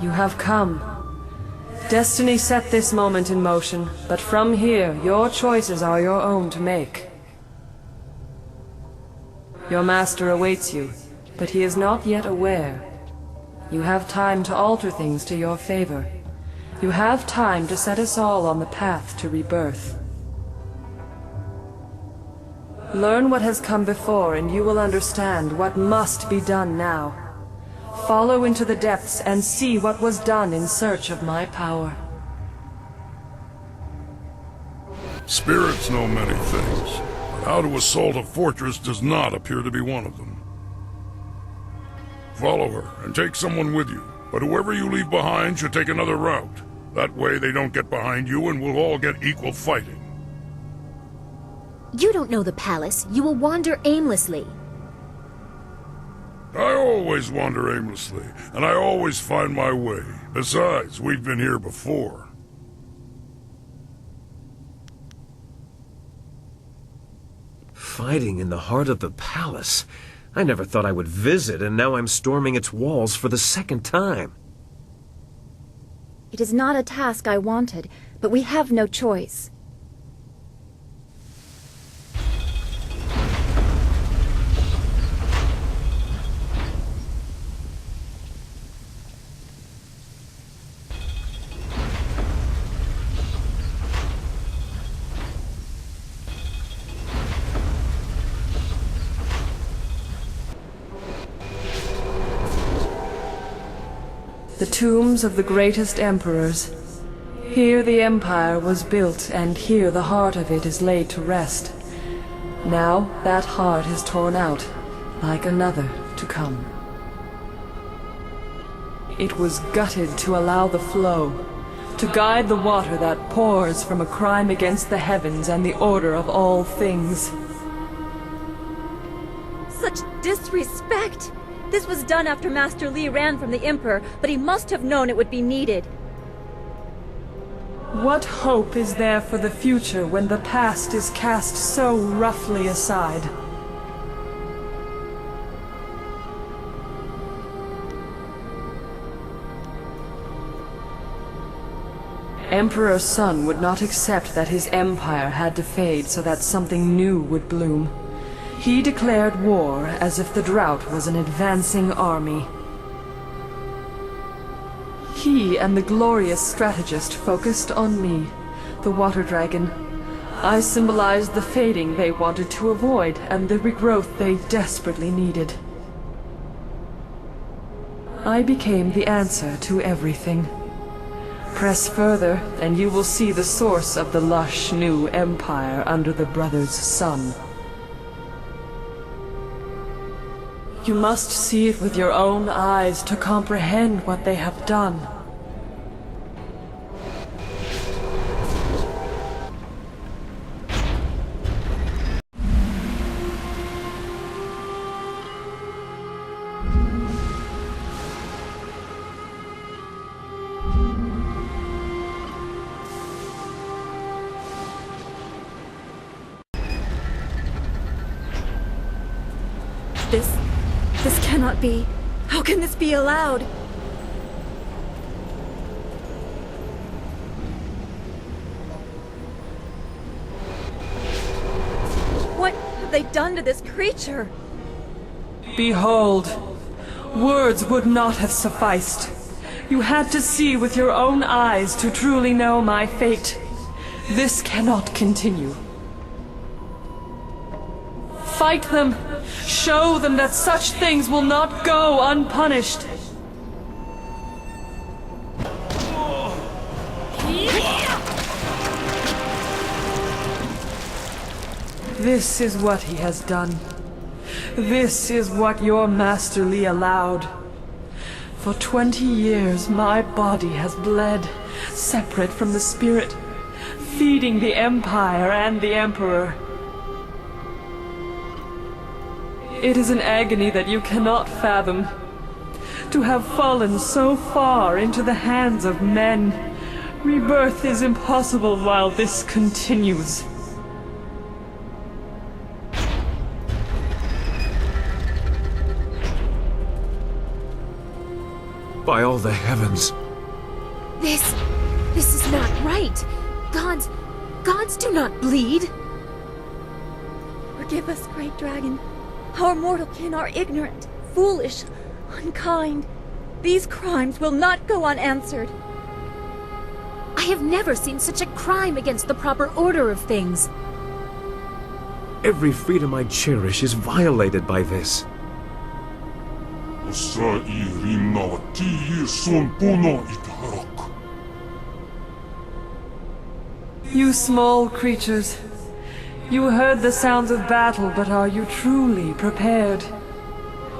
You have come. Destiny set this moment in motion, but from here, your choices are your own to make. Your master awaits you, but he is not yet aware. You have time to alter things to your favor. You have time to set us all on the path to rebirth. Learn what has come before, and you will understand what must be done now. Follow into the depths and see what was done in search of my power. Spirits know many things, but how to assault a fortress does not appear to be one of them. Follow her, and take someone with you, but whoever you leave behind should take another route. That way they don't get behind you and we'll all get equal fighting. You don't know the palace. You will wander aimlessly. I always wander aimlessly, and I always find my way. Besides, we've been here before. Fighting in the heart of the palace. I never thought I would visit, and now I'm storming its walls for the second time. It is not a task I wanted, but we have no choice. The tombs of the greatest emperors. Here the empire was built, and here the heart of it is laid to rest. Now that heart is torn out, like another to come. It was gutted to allow the flow, to guide the water that pours from a crime against the heavens and the order of all things. Such disrespect! This was done after Master Li ran from the Emperor, but he must have known it would be needed. What hope is there for the future when the past is cast so roughly aside? Emperor Sun would not accept that his empire had to fade so that something new would bloom. He declared war as if the drought was an advancing army. He and the glorious strategist focused on me, the water dragon. I symbolized the fading they wanted to avoid and the regrowth they desperately needed. I became the answer to everything. Press further, and you will see the source of the lush new empire under the brother's sun. You must see it with your own eyes to comprehend what they have done. This cannot be. How can this be allowed? What have they done to this creature? Behold, words would not have sufficed. You had to see with your own eyes to truly know my fate. This cannot continue. Fight them! Show them that such things will not go unpunished. This is what he has done. This is what your Master Li allowed. For 20 years, my body has bled, separate from the spirit, feeding the Empire and the Emperor. It is an agony that you cannot fathom. To have fallen so far into the hands of men, rebirth is impossible while this continues. By all the heavens. This is not right. Gods do not bleed. Forgive us, great dragon. Our mortal kin are ignorant, foolish, unkind. These crimes will not go unanswered. I have never seen such a crime against the proper order of things. Every freedom I cherish is violated by this. You small creatures. You heard the sounds of battle, but are you truly prepared?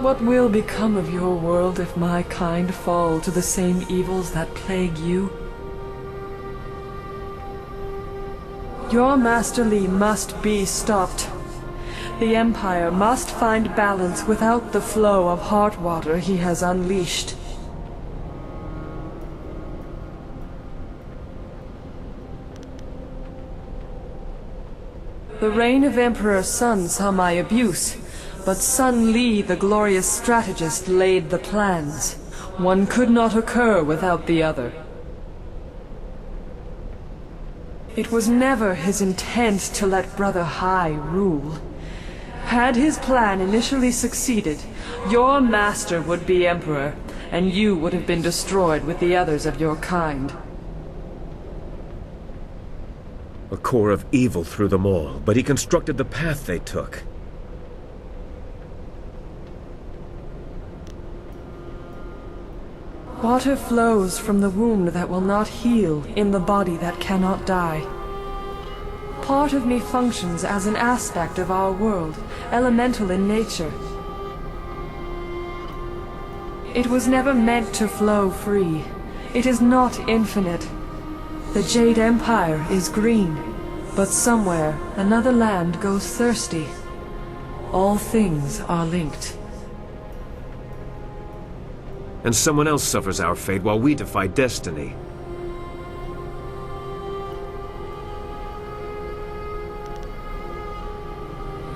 What will become of your world if my kind fall to the same evils that plague you? Your Master Li must be stopped. The Empire must find balance without the flow of heart water he has unleashed. The reign of Emperor Sun saw my abuse, but Sun Li, the glorious strategist, laid the plans. One could not occur without the other. It was never his intent to let Brother Hai rule. Had his plan initially succeeded, your master would be Emperor, and you would have been destroyed with the others of your kind. A core of evil through them all, but he constructed the path they took. Water flows from the wound that will not heal in the body that cannot die. Part of me functions as an aspect of our world, elemental in nature. It was never meant to flow free. It is not infinite. The Jade Empire is green, but somewhere another land goes thirsty. All things are linked. And someone else suffers our fate while we defy destiny.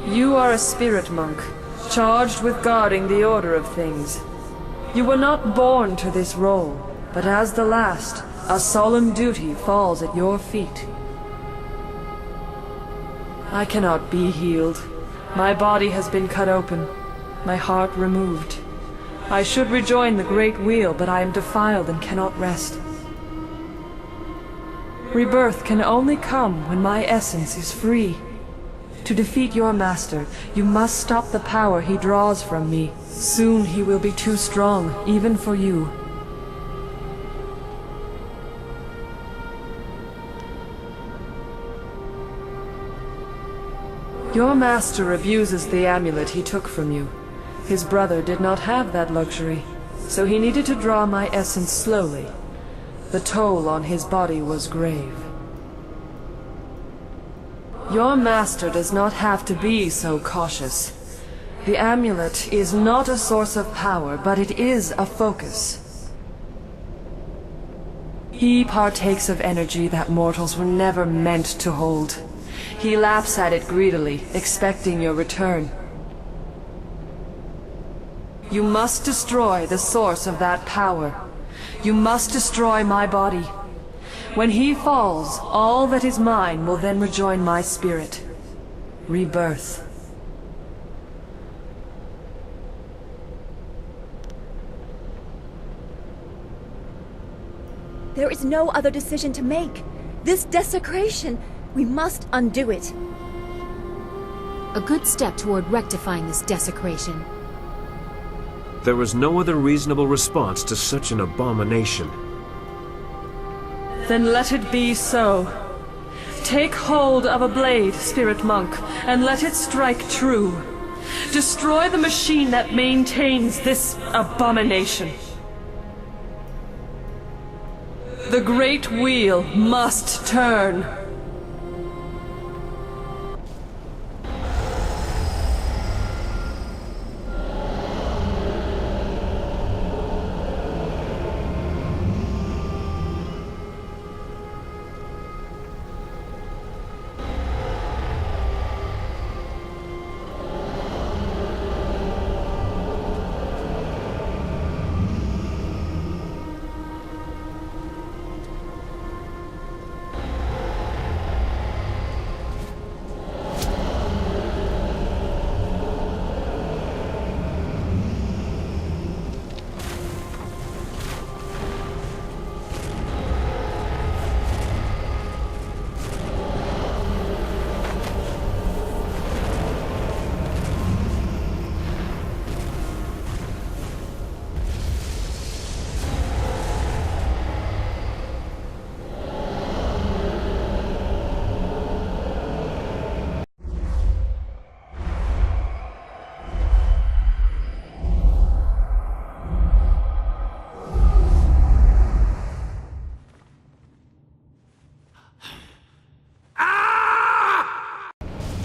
You are a spirit monk, charged with guarding the order of things. You were not born to this role, but as the last, a solemn duty falls at your feet. I cannot be healed. My body has been cut open, my heart removed. I should rejoin the Great Wheel, but I am defiled and cannot rest. Rebirth can only come when my essence is free. To defeat your master, you must stop the power he draws from me. Soon he will be too strong, even for you. Your master abuses the amulet he took from you. His brother did not have that luxury, so he needed to draw my essence slowly. The toll on his body was grave. Your master does not have to be so cautious. The amulet is not a source of power, but it is a focus. He partakes of energy that mortals were never meant to hold. He laps at it greedily, expecting your return. You must destroy the source of that power. You must destroy my body. When he falls, all that is mine will then rejoin my spirit. Rebirth. There is no other decision to make. This desecration, we must undo it. A good step toward rectifying this desecration. There was no other reasonable response to such an abomination. Then let it be so. Take hold of a blade, spirit monk, and let it strike true. Destroy the machine that maintains this abomination. The Great Wheel must turn.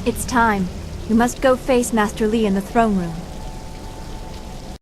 It's time. We must go face Master Li in the throne room.